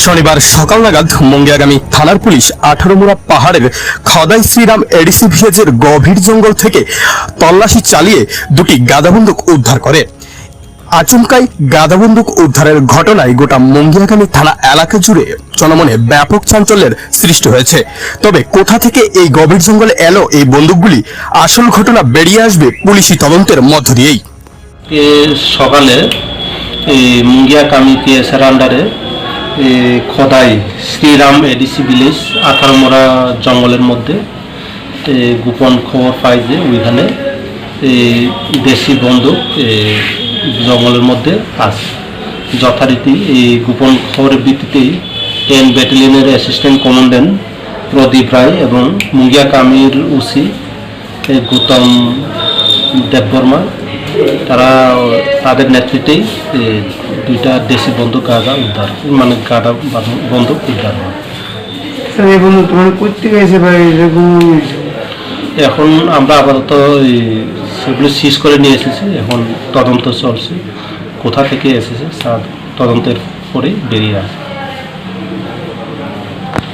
শনিবার সকাল নাগাদ মঙ্গিয়াগামী থানার পুলিশ 18 মুড়া পাহাড়ের খদাই শ্রীরাম এডিসি ভিলেজের গভীর জঙ্গল থেকে তল্লাশি চালিয়ে দুটি গাদাবন্দুক উদ্ধার করে। আচমকাই গাদাবন্দুক উদ্ধারের ঘটনায় গোটা মঙ্গিয়াগামী থানা এলাকা জুড়ে জনমনে ব্যাপক চাঞ্চল্যের সৃষ্টি হয়েছে। তবে কোথা থেকে এই গভীর জঙ্গলে এলো এই বন্দুকগুলি, আসল ঘটনা বেরিয়ে আসবে পুলিশি তদন্তের মধ্য দিয়েই। সকালে মুঙ্গিয়াকামি পিএসআর আন্ডারে খদাই শ্রীরাম এডিসি ভিলেজ 18 মোড়া জঙ্গলের মধ্যে গোপন খবর পাই যে ওইখানে দেশি বন্দুক জঙ্গলের মধ্যে আছে। যথারীতি এই গোপন খবরের ভিত্তিতেই 10 ব্যাটালিয়নের অ্যাসিস্ট্যান্ট কমান্ড্যান্ট প্রদীপ রায় এবং মুঙ্গিয়াকামির ওসি গৌতম দেববর্মা তাদের নেতৃত্বেই দুইটা দেশি বন্দুক গাদা উদ্ধার বন্দুক উদ্ধার হয়। এখন আমরা আপাতত সেগুলো সিজ করে নিয়ে এসেছি। এখন তদন্ত চলছে, কোথা থেকে এসেছে তদন্তের পরে বেরিয়ে আসে।